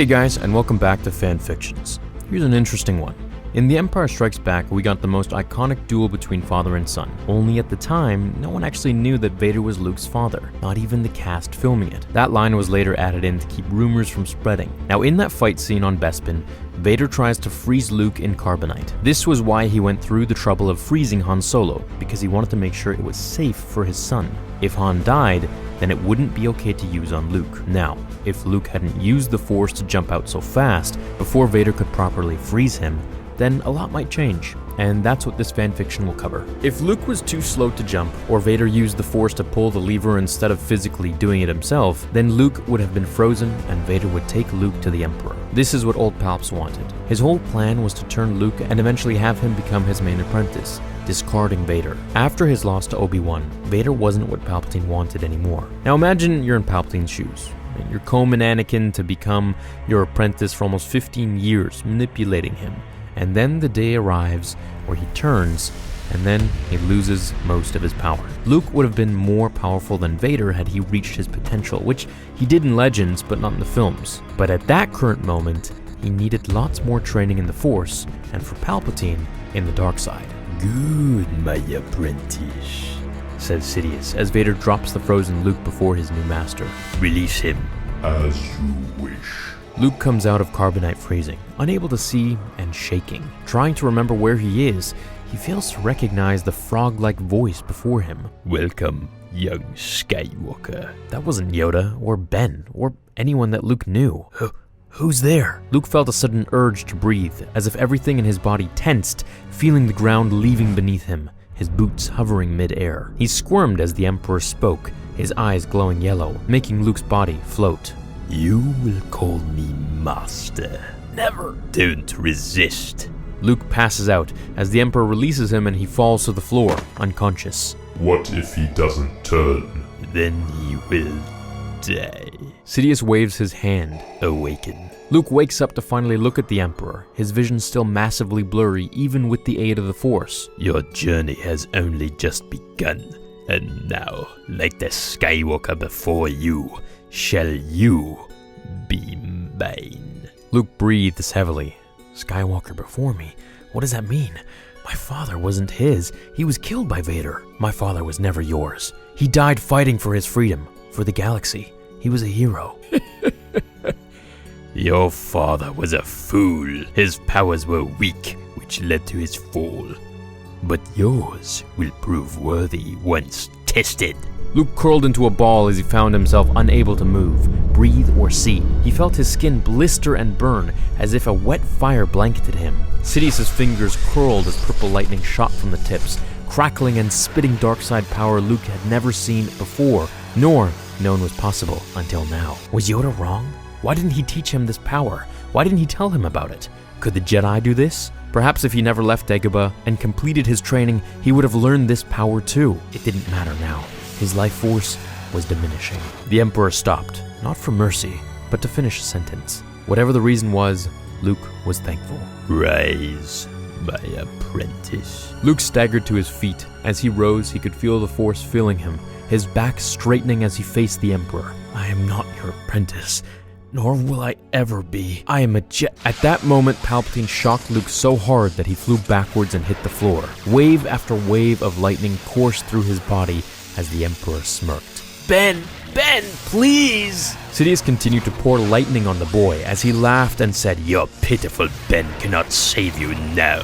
Hey guys, and welcome back to Fan Fictions. Here's an interesting one. In The Empire Strikes Back, we got the most iconic duel between father and son. Only at the time, no one actually knew that Vader was Luke's father, not even the cast filming it. That line was later added in to keep rumors from spreading. Now in that fight scene on Bespin, Vader tries to freeze Luke in carbonite. This was why he went through the trouble of freezing Han Solo, because he wanted to make sure it was safe for his son. If Han died, then it wouldn't be okay to use on Luke. Now, if Luke hadn't used the Force to jump out so fast before Vader could properly freeze him, then a lot might change, and that's what this fanfiction will cover. If Luke was too slow to jump, or Vader used the Force to pull the lever instead of physically doing it himself, then Luke would have been frozen and Vader would take Luke to the Emperor. This is what old Palps wanted. His whole plan was to turn Luke and eventually have him become his main apprentice, discarding Vader. After his loss to Obi-Wan, Vader wasn't what Palpatine wanted anymore. Now imagine you're in Palpatine's shoes. You're combing Anakin to become your apprentice for almost 15 years, manipulating him. And then the day arrives where he turns, and then he loses most of his power. Luke would have been more powerful than Vader had he reached his potential, which he did in Legends, but not in the films. But at that current moment, he needed lots more training in the Force, and for Palpatine, in the dark side. "Good, my apprentice," says Sidious, as Vader drops the frozen Luke before his new master. "Release him." "As you wish." Luke comes out of carbonite freezing, unable to see and shaking. Trying to remember where he is, he fails to recognize the frog-like voice before him. "Welcome, young Skywalker." That wasn't Yoda, or Ben, or anyone that Luke knew. Who's there? Luke felt a sudden urge to breathe, as if everything in his body tensed, feeling the ground leaving beneath him, his boots hovering mid-air. He squirmed as the Emperor spoke, his eyes glowing yellow, making Luke's body float. "You will call me Master." "Never." "Don't resist." Luke passes out as the Emperor releases him and he falls to the floor, unconscious. "What if he doesn't turn?" "Then he will die." Sidious waves his hand. "Awaken." Luke wakes up to finally look at the Emperor, his vision still massively blurry even with the aid of the Force. "Your journey has only just begun, and now, like the Skywalker before you, shall you be mine." Luke breathes heavily. "Skywalker before me? What does that mean? My father wasn't his. He was killed by Vader. My father was never yours. He died fighting for his freedom, for the galaxy. He was a hero." "Your father was a fool. His powers were weak, which led to his fall. But yours will prove worthy once tested." Luke curled into a ball as he found himself unable to move, breathe, or see. He felt his skin blister and burn as if a wet fire blanketed him. Sidious's fingers curled as purple lightning shot from the tips, crackling and spitting dark-side power Luke had never seen before, nor known was possible until now. Was Yoda wrong? Why didn't he teach him this power? Why didn't he tell him about it? Could the Jedi do this? Perhaps if he never left Dagobah and completed his training, he would have learned this power too. It didn't matter now. His life force was diminishing. The Emperor stopped, not for mercy, but to finish a sentence. Whatever the reason was, Luke was thankful. "Rise, my apprentice." Luke staggered to his feet. As he rose, he could feel the Force filling him, his back straightening as he faced the Emperor. "I am not your apprentice, nor will I ever be. I am a Jedi." At that moment, Palpatine shocked Luke so hard that he flew backwards and hit the floor. Wave after wave of lightning coursed through his body as the Emperor smirked. Ben, please!" Sidious continued to pour lightning on the boy as he laughed and said, "Your pitiful Ben cannot save you now.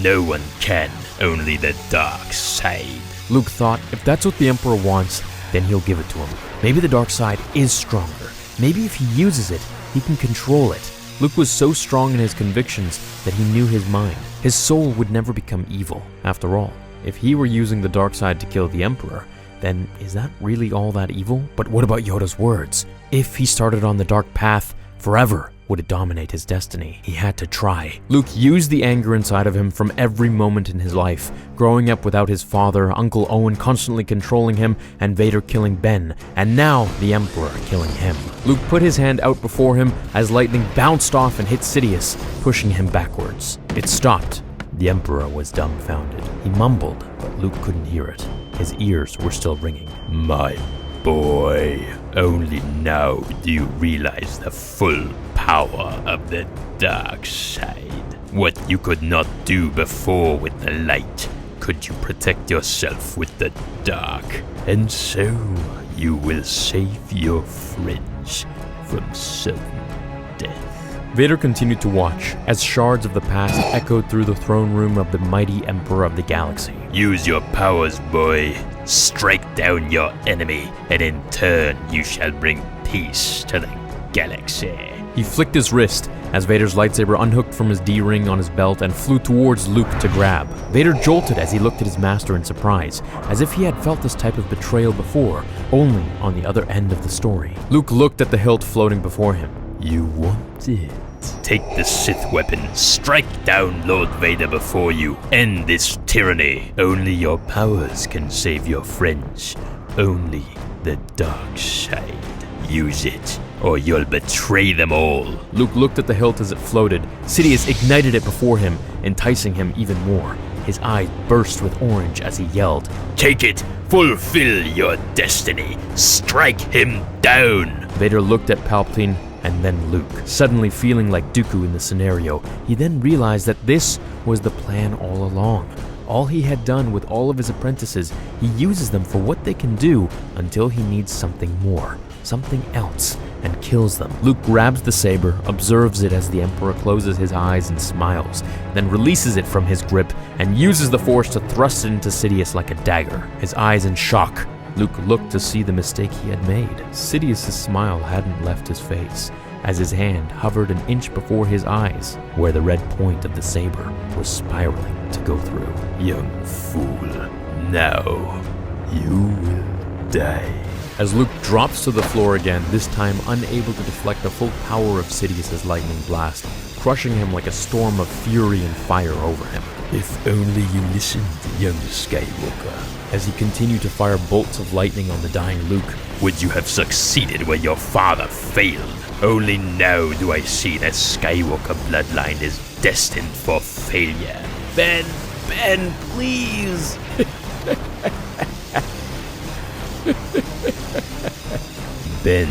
No one can, only the dark side." Luke thought, if that's what the Emperor wants, then he'll give it to him. Maybe the dark side is stronger. Maybe if he uses it, he can control it. Luke was so strong in his convictions that he knew his mind. His soul would never become evil. After all, if he were using the dark side to kill the Emperor, then is that really all that evil? But what about Yoda's words? If he started on the dark path, forever would it dominate his destiny? He had to try. Luke used the anger inside of him from every moment in his life, growing up without his father, Uncle Owen constantly controlling him, and Vader killing Ben, and now the Emperor killing him. Luke put his hand out before him as lightning bounced off and hit Sidious, pushing him backwards. It stopped. The Emperor was dumbfounded. He mumbled, but Luke couldn't hear it. His ears were still ringing. "My boy. Only now do you realize the full power of the dark side. What you could not do before with the light, could you protect yourself with the dark. And so, you will save your friends from sudden death. Vader continued to watch as shards of the past echoed through the throne room of the mighty Emperor of the Galaxy. Use your powers, boy. Strike down your enemy, and in turn you shall bring peace to the galaxy. He flicked his wrist as Vader's lightsaber unhooked from his D-ring on his belt and flew towards Luke to grab. Vader jolted as he looked at his master in surprise, as if he had felt this type of betrayal before, only on the other end of the story. Luke looked at the hilt floating before him. You want it? Take the Sith weapon, strike down Lord Vader before you, end this tyranny. Only your powers can save your friends. Only the dark side. Use it, or you'll betray them all. Luke looked at the hilt as it floated. Sidious ignited it before him, enticing him even more. His eyes burst with orange as he yelled, Take it! Fulfill your destiny! Strike him down! Vader looked at Palpatine and then Luke, suddenly feeling like Dooku in the scenario. He then realized that this was the plan all along. All he had done with all of his apprentices, he uses them for what they can do until he needs something more, something else, and kills them. Luke grabs the saber, observes it as the Emperor closes his eyes and smiles, then releases it from his grip and uses the Force to thrust it into Sidious like a dagger. His eyes in shock, Luke looked to see the mistake he had made. Sidious's smile hadn't left his face, as his hand hovered an inch before his eyes, where the red point of the saber was spiraling to go through. Young fool, now you will die. As Luke drops to the floor again, this time unable to deflect the full power of Sidious's lightning blast, crushing him like a storm of fury and fire over him. If only you listened, young Skywalker. As he continued to fire bolts of lightning on the dying Luke, would you have succeeded where your father failed? Only now do I see that Skywalker bloodline is destined for failure. Ben, please! Ben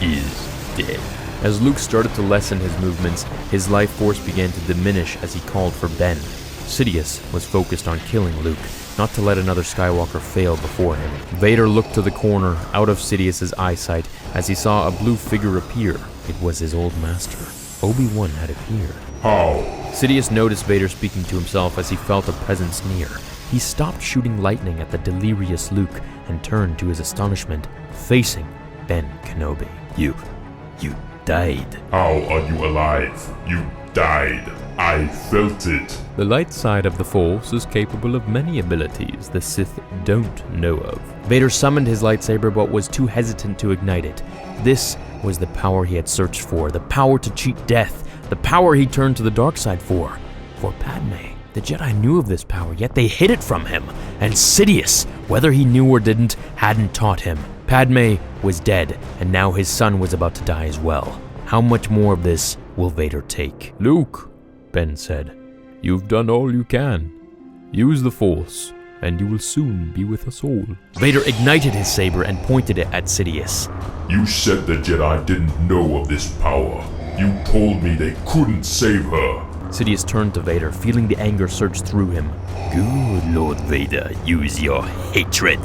is dead. As Luke started to lessen his movements, his life force began to diminish as he called for Ben. Sidious was focused on killing Luke, not to let another Skywalker fail before him. Vader looked to the corner, out of Sidious's eyesight, as he saw a blue figure appear. It was his old master. Obi-Wan had appeared. How? Sidious noticed Vader speaking to himself as he felt a presence near. He stopped shooting lightning at the delirious Luke and turned to his astonishment, facing Ben Kenobi. You died. How are you alive? You died. I felt it. The light side of the Force is capable of many abilities the Sith don't know of. Vader summoned his lightsaber but was too hesitant to ignite it. This was the power he had searched for, the power to cheat death, the power he turned to the dark side for Padme. The Jedi knew of this power, yet they hid it from him, and Sidious, whether he knew or didn't, hadn't taught him. Padme was dead, and now his son was about to die as well. How much more of this will Vader take? Luke, Ben said, you've done all you can. Use the Force, and you will soon be with us all. Vader ignited his saber and pointed it at Sidious. You said the Jedi didn't know of this power. You told me they couldn't save her. Sidious turned to Vader, feeling the anger surge through him. Good Lord Vader, use your hatred,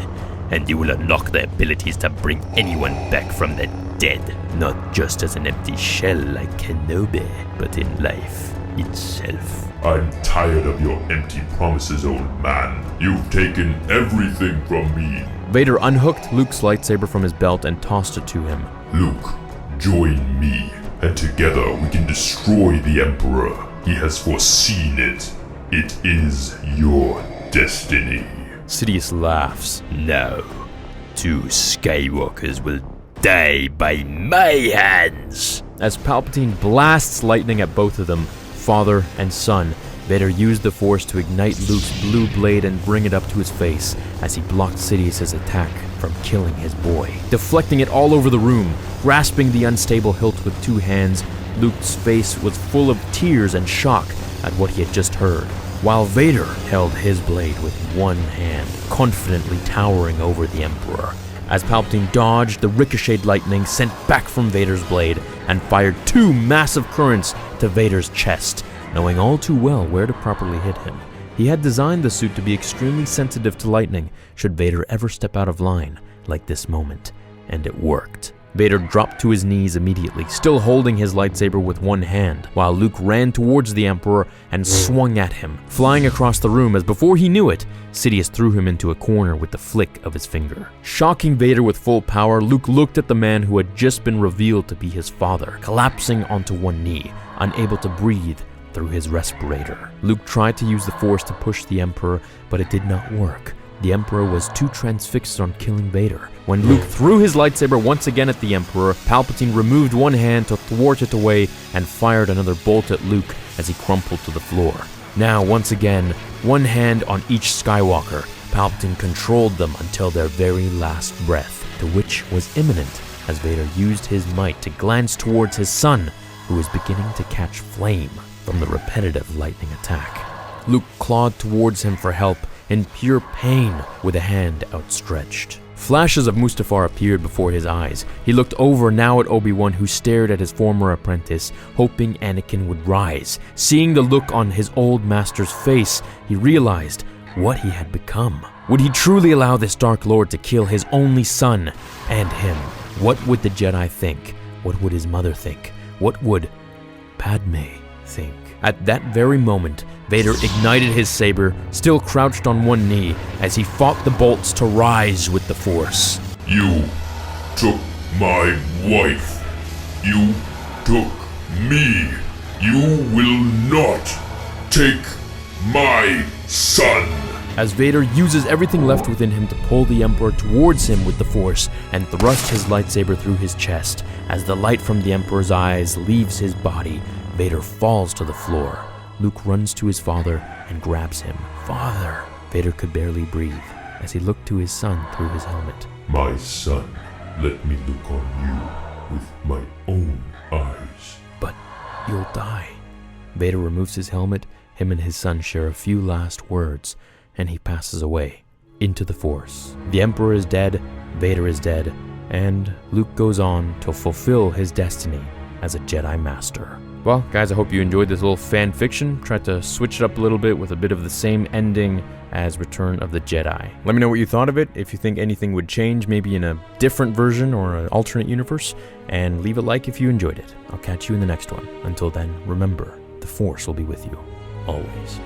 and you will unlock the abilities to bring anyone back from the dead, not just as an empty shell like Kenobi, but in life itself. I'm tired of your empty promises, old man. You've taken everything from me. Vader unhooked Luke's lightsaber from his belt and tossed it to him. Luke, join me, and together we can destroy the Emperor. He has foreseen it. It is your destiny. Sidious laughs. No, 2 Skywalkers will die by my hands. As Palpatine blasts lightning at both of them, father and son, Vader used the Force to ignite Luke's blue blade and bring it up to his face as he blocked Sidious's attack from killing his boy. Deflecting it all over the room, grasping the unstable hilt with 2 hands, Luke's face was full of tears and shock at what he had just heard, while Vader held his blade with 1 hand, confidently towering over the Emperor. as Palpatine dodged the ricocheted lightning sent back from Vader's blade and fired 2 massive currents to Vader's chest, knowing all too well where to properly hit him. He had designed the suit to be extremely sensitive to lightning should Vader ever step out of line, like this moment, and it worked. Vader dropped to his knees immediately, still holding his lightsaber with one hand, while Luke ran towards the Emperor and swung at him, flying across the room as before he knew it, Sidious threw him into a corner with the flick of his finger. Shocking Vader with full power, Luke looked at the man who had just been revealed to be his father, collapsing onto one knee, unable to breathe through his respirator. Luke tried to use the Force to push the Emperor, but it did not work. The Emperor was too transfixed on killing Vader. When Luke threw his lightsaber once again at the Emperor, Palpatine removed one hand to thwart it away and fired another bolt at Luke as he crumpled to the floor. Now, once again, one hand on each Skywalker, Palpatine controlled them until their very last breath, to which was imminent as Vader used his might to glance towards his son, who was beginning to catch flame from the repetitive lightning attack. Luke clawed towards him for help, in pure pain, with a hand outstretched. Flashes of Mustafar appeared before his eyes. He looked over now at Obi-Wan, who stared at his former apprentice, hoping Anakin would rise. Seeing the look on his old master's face, he realized what he had become. Would he truly allow this Dark Lord to kill his only son and him? What would the Jedi think? What would his mother think? What would Padme think? At that very moment, Vader ignited his saber, still crouched on one knee, as he fought the bolts to rise with the Force. You took my wife. You took me. You will not take my son. As Vader uses everything left within him to pull the Emperor towards him with the Force and thrust his lightsaber through his chest, as the light from the Emperor's eyes leaves his body, Vader falls to the floor. Luke runs to his father and grabs him. Father! Vader could barely breathe as he looked to his son through his helmet. My son, let me look on you with my own eyes. But you'll die. Vader removes his helmet, him and his son share a few last words, and he passes away into the Force. The Emperor is dead, Vader is dead, and Luke goes on to fulfill his destiny as a Jedi Master. Well, guys, I hope you enjoyed this little fan fiction. Tried to switch it up a little bit with a bit of the same ending as Return of the Jedi. Let me know what you thought of it, if you think anything would change, maybe in a different version or an alternate universe, and leave a like if you enjoyed it. I'll catch you in the next one. Until then, remember, the Force will be with you, always.